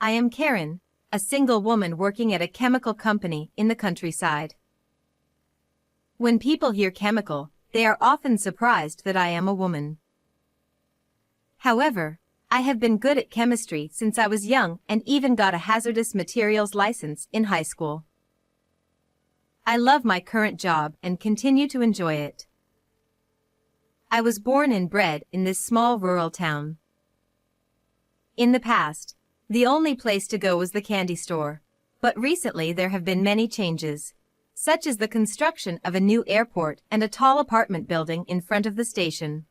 I am Karen, a single woman working at a chemical company in the countryside. When people hear chemical, they are often surprised that I am a woman. However, I have been good at chemistry since I was young and even got a hazardous materials license in high school. I love my current job and continue to enjoy it. I was born and bred in this small rural town. In the past, the only place to go was the candy store, but recently there have been many changes, such as the construction of a new airport and a tall apartment building in front of the station.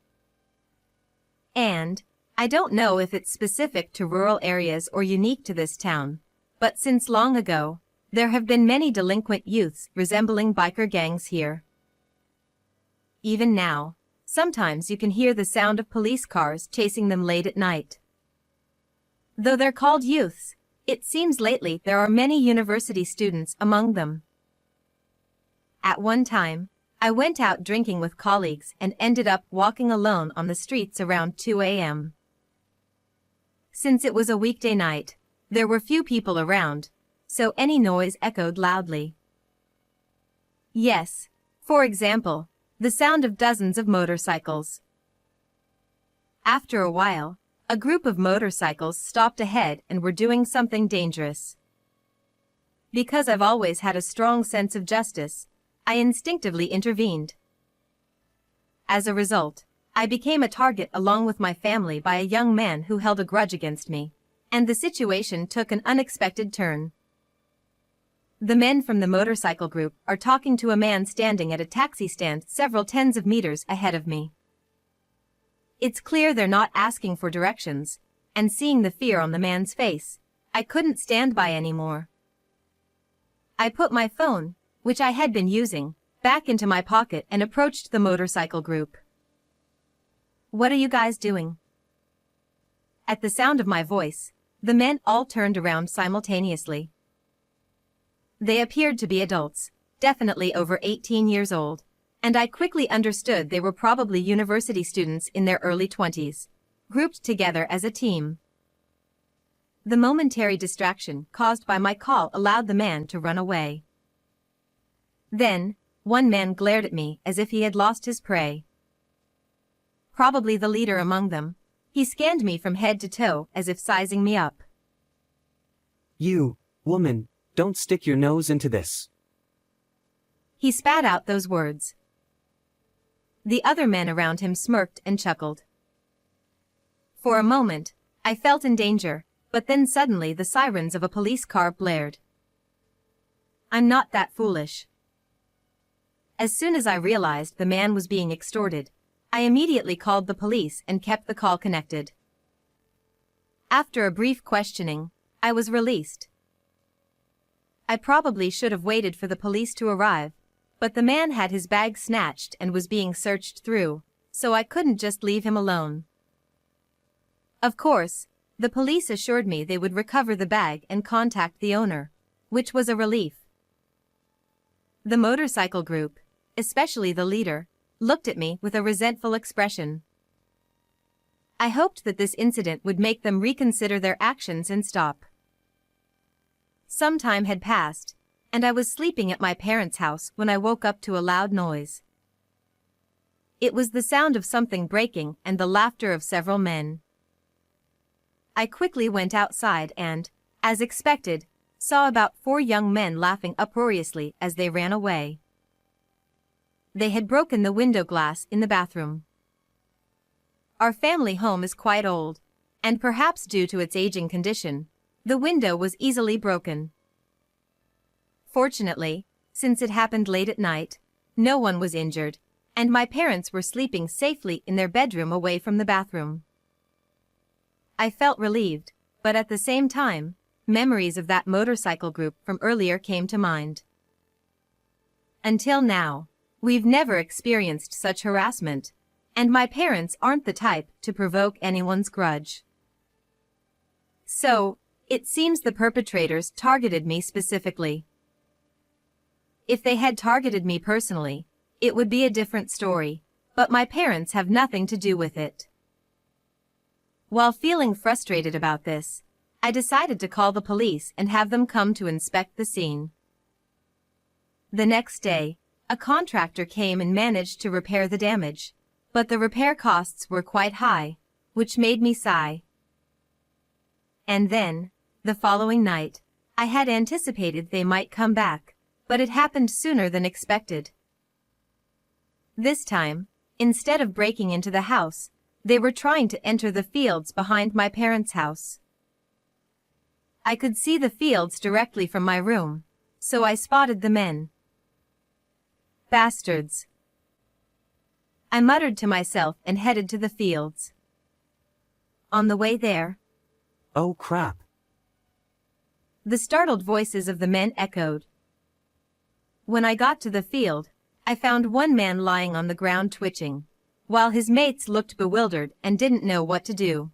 And, I don't know if it's specific to rural areas or unique to this town, but since long ago, there have been many delinquent youths resembling biker gangs here. Even now, sometimes you can hear the sound of police cars chasing them late at night. Though they're called youths, it seems lately there are many university students among them. At one time, I went out drinking with colleagues and ended up walking alone on the streets around 2 a.m. Since it was a weekday night, there were few people around, so any noise echoed loudly. Yes, for example, the sound of dozens of motorcycles. After a while, a group of motorcycles stopped ahead and were doing something dangerous. Because I've always had a strong sense of justice, I instinctively intervened. As a result, I became a target along with my family by a young man who held a grudge against me, and the situation took an unexpected turn. The men from the motorcycle group are talking to a man standing at a taxi stand several tens of meters ahead of me. It's clear they're not asking for directions, and seeing the fear on the man's face, I couldn't stand by anymore. I put my phone, which I had been using, back into my pocket and approached the motorcycle group. "What are you guys doing?" At the sound of my voice, the men all turned around simultaneously. They appeared to be adults, definitely over 18 years old, and I quickly understood they were probably university students in their early 20s, grouped together as a team. The momentary distraction caused by my call allowed the man to run away. Then, one man glared at me as if he had lost his prey. Probably the leader among them, he scanned me from head to toe as if sizing me up. "You, woman, don't stick your nose into this." He spat out those words. The other men around him smirked and chuckled. For a moment, I felt in danger, but then suddenly the sirens of a police car blared. I'm not that foolish. As soon as I realized the man was being extorted, I immediately called the police and kept the call connected. After a brief questioning, I was released. I probably should have waited for the police to arrive, but the man had his bag snatched and was being searched through, so I couldn't just leave him alone. Of course, the police assured me they would recover the bag and contact the owner, which was a relief. The motorcycle group, especially the leader, looked at me with a resentful expression. I hoped that this incident would make them reconsider their actions and stop. Some time had passed, and I was sleeping at my parents' house when I woke up to a loud noise. It was the sound of something breaking and the laughter of several men. I quickly went outside and, as expected, saw about 4 young men laughing uproariously as they ran away. They had broken the window glass in the bathroom. Our family home is quite old, and perhaps due to its aging condition, the window was easily broken. Fortunately, since it happened late at night, no one was injured, and my parents were sleeping safely in their bedroom away from the bathroom. I felt relieved, but at the same time, memories of that motorcycle group from earlier came to mind. Until now, we've never experienced such harassment, and my parents aren't the type to provoke anyone's grudge. So, it seems the perpetrators targeted me specifically. If they had targeted me personally, it would be a different story, but my parents have nothing to do with it. While feeling frustrated about this, I decided to call the police and have them come to inspect the scene. The next day, a contractor came and managed to repair the damage, but the repair costs were quite high, which made me sigh. And then, the following night, I had anticipated they might come back, but it happened sooner than expected. This time, instead of breaking into the house, they were trying to enter the fields behind my parents' house. I could see the fields directly from my room, so I spotted the men. Bastards. I muttered to myself and headed to the fields. On the way there, Oh crap. the startled voices of the men echoed. When I got to the field, I found one man lying on the ground twitching, while his mates looked bewildered and didn't know what to do.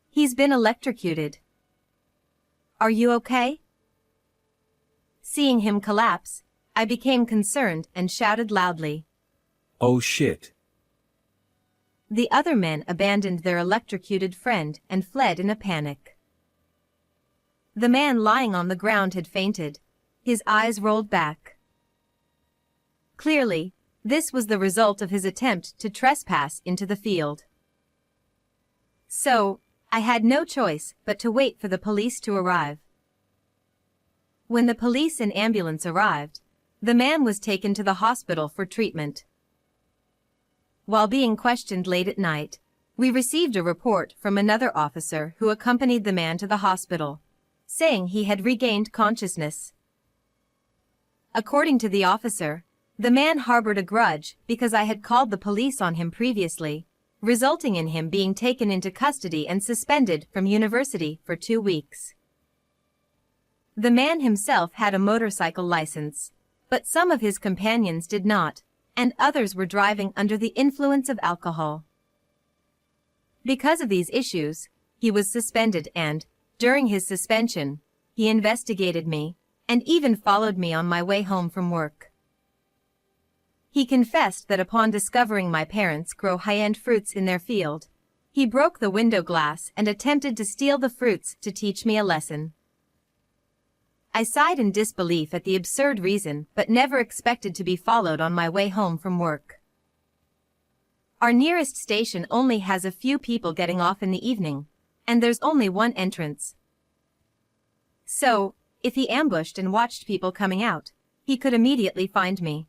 He's been electrocuted. Are you okay? Seeing him collapse, I became concerned and shouted loudly. Oh shit. The other men abandoned their electrocuted friend and fled in a panic. The man lying on the ground had fainted. His eyes rolled back. Clearly, this was the result of his attempt to trespass into the field. So, I had no choice but to wait for the police to arrive. When the police and ambulance arrived, the man was taken to the hospital for treatment. While being questioned late at night, we received a report from another officer who accompanied the man to the hospital, saying he had regained consciousness. According to the officer, the man harbored a grudge because I had called the police on him previously, resulting in him being taken into custody and suspended from university for 2 weeks. The man himself had a motorcycle license, but some of his companions did not, and others were driving under the influence of alcohol. Because of these issues, he was suspended and, during his suspension, he investigated me, and even followed me on my way home from work. He confessed that upon discovering my parents grow high-end fruits in their field, he broke the window glass and attempted to steal the fruits to teach me a lesson. I sighed in disbelief at the absurd reason but never expected to be followed on my way home from work. Our nearest station only has a few people getting off in the evening, and there's only one entrance. So, if he ambushed and watched people coming out, he could immediately find me.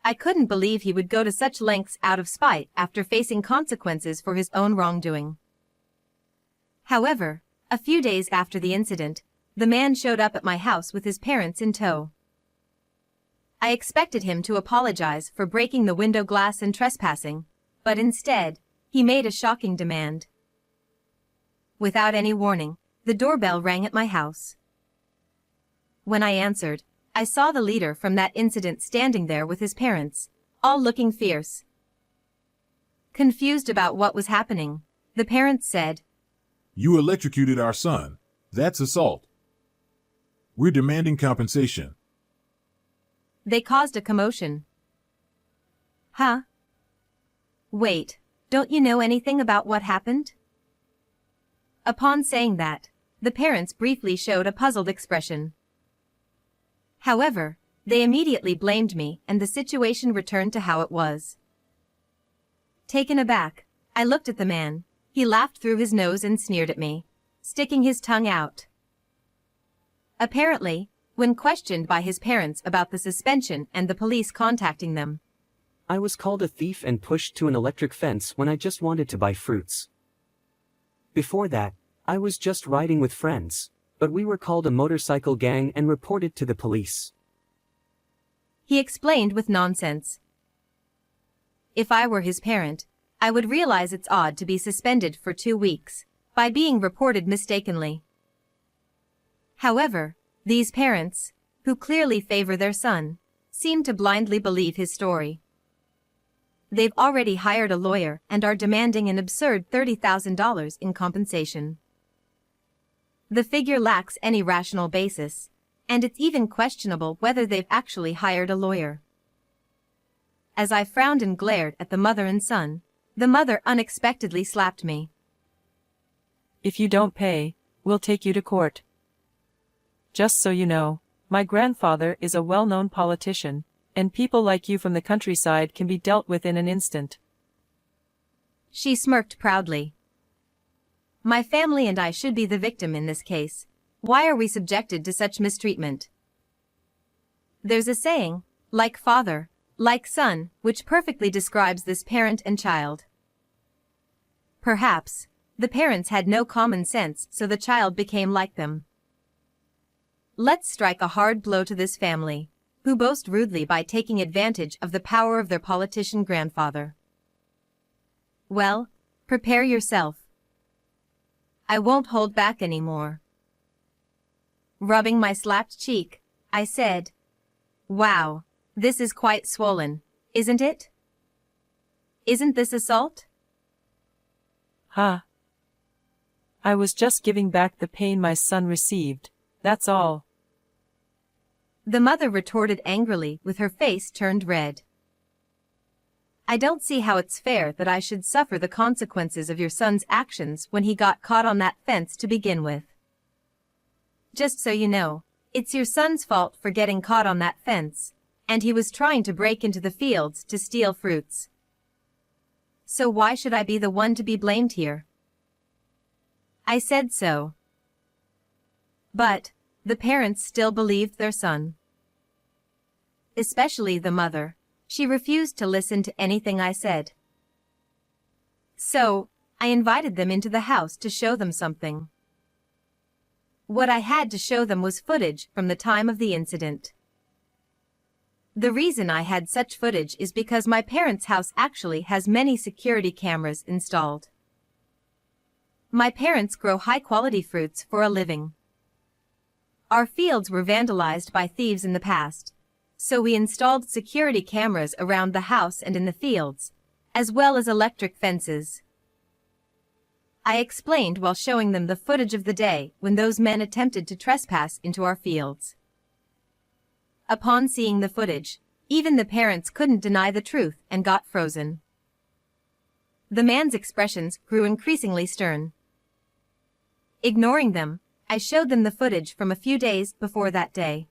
I couldn't believe he would go to such lengths out of spite after facing consequences for his own wrongdoing. However, a few days after the incident, the man showed up at my house with his parents in tow. I expected him to apologize for breaking the window glass and trespassing, but instead, he made a shocking demand. Without any warning, the doorbell rang at my house. When I answered, I saw the leader from that incident standing there with his parents, all looking fierce. Confused about what was happening, the parents said, You electrocuted our son. That's assault. We're demanding compensation. They caused a commotion. Huh? Wait, don't you know anything about what happened? Upon saying that, the parents briefly showed a puzzled expression. However, they immediately blamed me and the situation returned to how it was. Taken aback, I looked at the man. He laughed through his nose and sneered at me, sticking his tongue out. Apparently, when questioned by his parents about the suspension and the police contacting them, I was called a thief and pushed to an electric fence when I just wanted to buy fruits. Before that, I was just riding with friends, but we were called a motorcycle gang and reported to the police. He explained with nonsense. If I were his parent, I would realize it's odd to be suspended for 2 weeks, by being reported mistakenly. However, these parents, who clearly favor their son, seem to blindly believe his story. They've already hired a lawyer and are demanding an absurd $30,000 in compensation. The figure lacks any rational basis, and it's even questionable whether they've actually hired a lawyer. As I frowned and glared at the mother and son, the mother unexpectedly slapped me. If you don't pay, we'll take you to court. Just so you know, my grandfather is a well-known politician, and people like you from the countryside can be dealt with in an instant. She smirked proudly. My family and I should be the victim in this case. Why are we subjected to such mistreatment? There's a saying, like father, like son, which perfectly describes this parent and child. Perhaps, the parents had no common sense, so the child became like them. Let's strike a hard blow to this family, who boast rudely by taking advantage of the power of their politician grandfather. Well, prepare yourself. I won't hold back anymore. Rubbing my slapped cheek, I said, "Wow, this is quite swollen, isn't it? Isn't this assault?" Ha! I was just giving back the pain my son received, that's all. The mother retorted angrily with her face turned red. I don't see how it's fair that I should suffer the consequences of your son's actions when he got caught on that fence to begin with. Just so you know, it's your son's fault for getting caught on that fence, and he was trying to break into the fields to steal fruits. So why should I be the one to be blamed here? I said so. But, the parents still believed their son. Especially the mother. She refused to listen to anything I said. So, I invited them into the house to show them something. What I had to show them was footage from the time of the incident. The reason I had such footage is because my parents' house actually has many security cameras installed. My parents grow high-quality fruits for a living. Our fields were vandalized by thieves in the past, so we installed security cameras around the house and in the fields, as well as electric fences. I explained while showing them the footage of the day when those men attempted to trespass into our fields. Upon seeing the footage, even the parents couldn't deny the truth and got frozen. The man's expressions grew increasingly stern. Ignoring them, I showed them the footage from a few days before that day.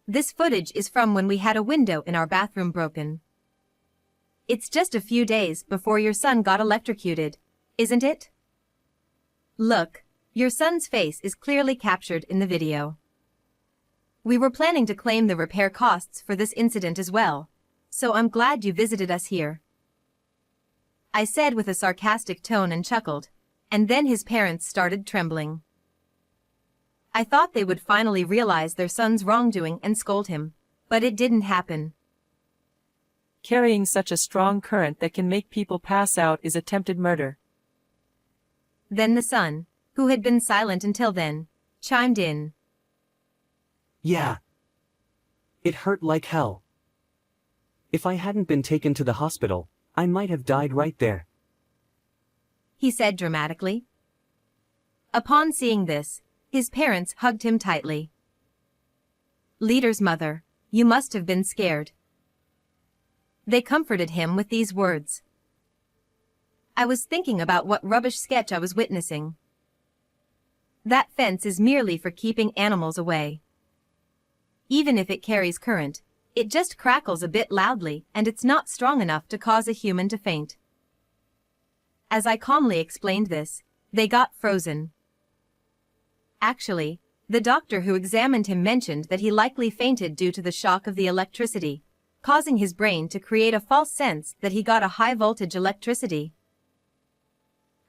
This footage is from when we had a window in our bathroom broken. It's just a few days before your son got electrocuted, isn't it? Look, your son's face is clearly captured in the video. We were planning to claim the repair costs for this incident as well, so I'm glad you visited us here. I said with a sarcastic tone and chuckled, and then his parents started trembling. I thought they would finally realize their son's wrongdoing and scold him, but it didn't happen. Carrying such a strong current that can make people pass out is attempted murder. Then the son, who had been silent until then, chimed in. Yeah. It hurt like hell. If I hadn't been taken to the hospital, I might have died right there, he said dramatically. Upon seeing this, his parents hugged him tightly. Leader's mother, you must have been scared. They comforted him with these words. I was thinking about what rubbish sketch I was witnessing. That fence is merely for keeping animals away. Even if it carries current, it just crackles a bit loudly and it's not strong enough to cause a human to faint. As I calmly explained this, they got frozen. Actually, the doctor who examined him mentioned that he likely fainted due to the shock of the electricity, causing his brain to create a false sense that he got a high-voltage electricity.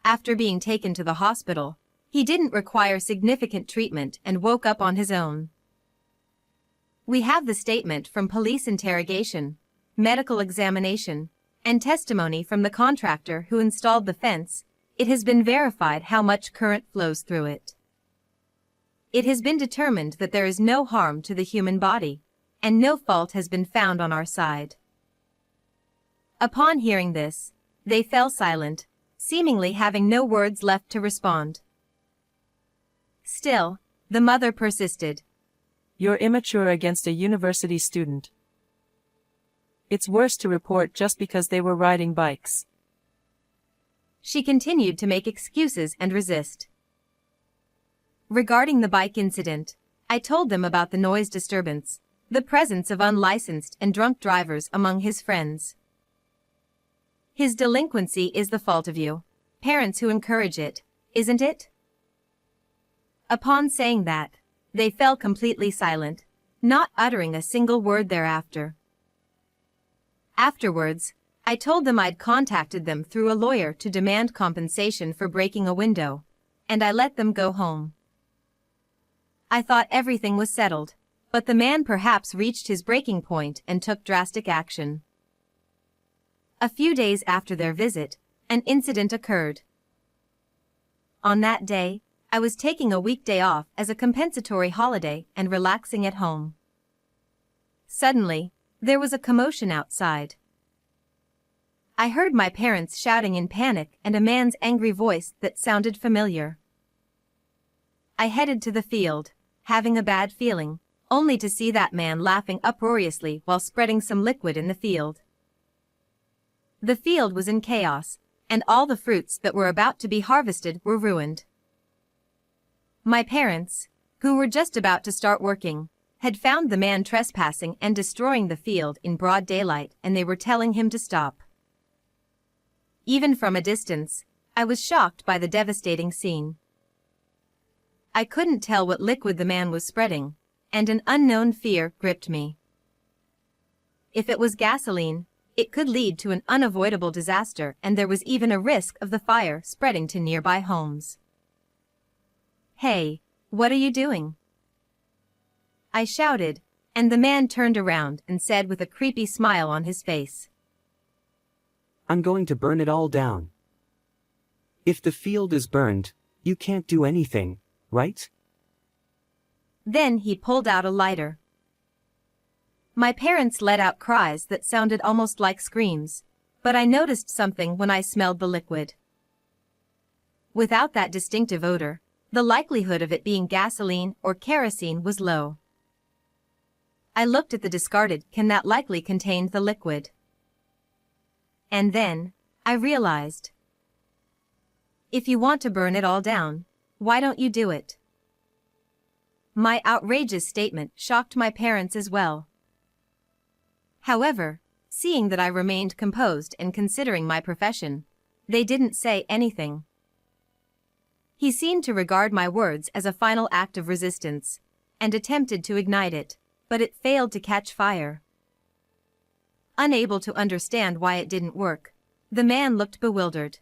After being taken to the hospital, he didn't require significant treatment and woke up on his own. We have the statement from police interrogation, medical examination, and testimony from the contractor who installed the fence. It has been verified how much current flows through it. It has been determined that there is no harm to the human body, and no fault has been found on our side. Upon hearing this, they fell silent, seemingly having no words left to respond. Still, the mother persisted. You're immature against a university student. It's worse to report just because they were riding bikes. she continued to make excuses and resist. Regarding the bike incident, I told them about the noise disturbance, the presence of unlicensed and drunk drivers among his friends. His delinquency is the fault of you, parents who encourage it, isn't it? Upon saying that, they fell completely silent, not uttering a single word thereafter. Afterwards, I told them I'd contacted them through a lawyer to demand compensation for breaking a window, and I let them go home. I thought everything was settled, but the man perhaps reached his breaking point and took drastic action. A few days after their visit, an incident occurred. On that day, I was taking a weekday off as a compensatory holiday and relaxing at home. Suddenly, there was a commotion outside. I heard my parents shouting in panic and a man's angry voice that sounded familiar. I headed to the field, having a bad feeling, only to see that man laughing uproariously while spreading some liquid in the field. The field was in chaos, and all the fruits that were about to be harvested were ruined. My parents, who were just about to start working, had found the man trespassing and destroying the field in broad daylight, and they were telling him to stop. Even from a distance, I was shocked by the devastating scene. I couldn't tell what liquid the man was spreading, and an unknown fear gripped me. If it was gasoline, it could lead to an unavoidable disaster, and there was even a risk of the fire spreading to nearby homes. "Hey, what are you doing?" I shouted, and the man turned around and said with a creepy smile on his face, "I'm going to burn it all down. If the field is burned, you can't do anything, right?" Then he pulled out a lighter. My parents let out cries that sounded almost like screams, but I noticed something when I smelled the liquid. Without that distinctive odor, the likelihood of it being gasoline or kerosene was low. I looked at the discarded can that likely contained the liquid. And then, I realized. If you want to burn it all down, why don't you do it? My outrageous statement shocked my parents as well. However, seeing that I remained composed and considering my profession, they didn't say anything. He seemed to regard my words as a final act of resistance, and attempted to ignite it, but it failed to catch fire. Unable to understand why it didn't work, the man looked bewildered.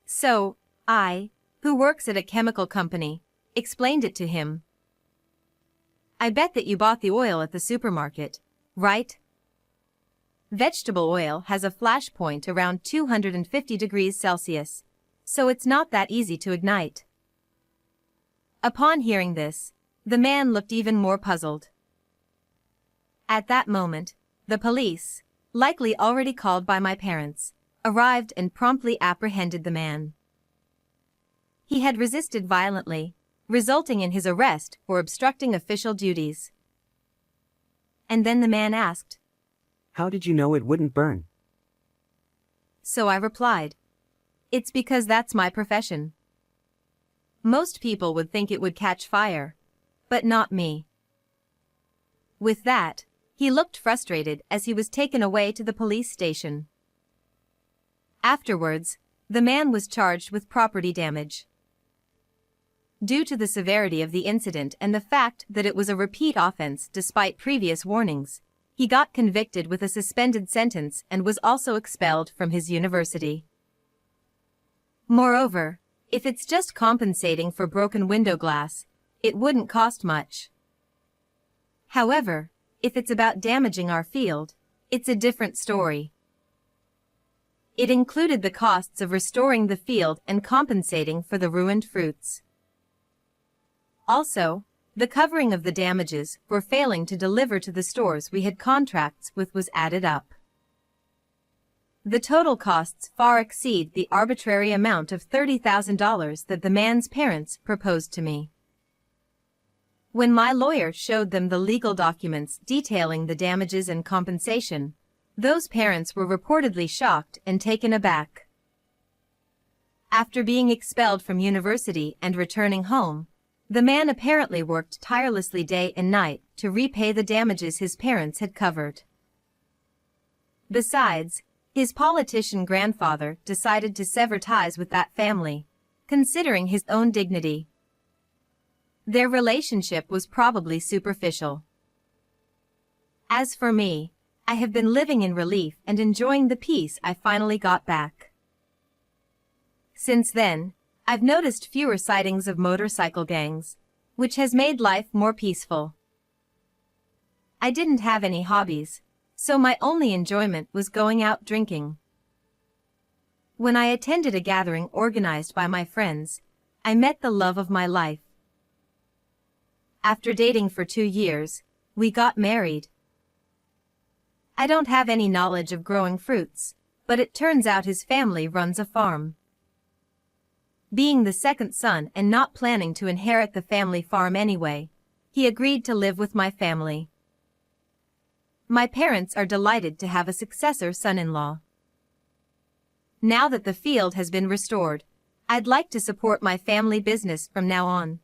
So, I, who works at a chemical company, explained it to him. "I bet that you bought the oil at the supermarket, right? Vegetable oil has a flash point around 250 degrees Celsius, so it's not that easy to ignite." Upon hearing this, the man looked even more puzzled. At that moment, the police, likely already called by my parents, arrived and promptly apprehended the man. He had resisted violently, resulting in his arrest for obstructing official duties. And then the man asked, "How did you know it wouldn't burn?" So I replied, "It's because that's my profession. Most people would think it would catch fire, but not me." With that, he looked frustrated as he was taken away to the police station. Afterwards, the man was charged with property damage. Due to the severity of the incident and the fact that it was a repeat offense despite previous warnings, he got convicted with a suspended sentence and was also expelled from his university. Moreover, if it's just compensating for broken window glass, it wouldn't cost much. However, if it's about damaging our field, it's a different story. It included the costs of restoring the field and compensating for the ruined fruits. Also, the covering of the damages for failing to deliver to the stores we had contracts with was added up. The total costs far exceed the arbitrary amount of $30,000 that the man's parents proposed to me. When my lawyer showed them the legal documents detailing the damages and compensation, those parents were reportedly shocked and taken aback. After being expelled from university and returning home, the man apparently worked tirelessly day and night to repay the damages his parents had covered. Besides, his politician grandfather decided to sever ties with that family, considering his own dignity. Their relationship was probably superficial. As for me, I have been living in relief and enjoying the peace I finally got back. Since then, I've noticed fewer sightings of motorcycle gangs, which has made life more peaceful. I didn't have any hobbies, so my only enjoyment was going out drinking. When I attended a gathering organized by my friends, I met the love of my life. After dating for 2 years, we got married. I don't have any knowledge of growing fruits, but it turns out his family runs a farm. Being the second son and not planning to inherit the family farm anyway, he agreed to live with my family. My parents are delighted to have a successor son-in-law. Now that the field has been restored, I'd like to support my family business from now on.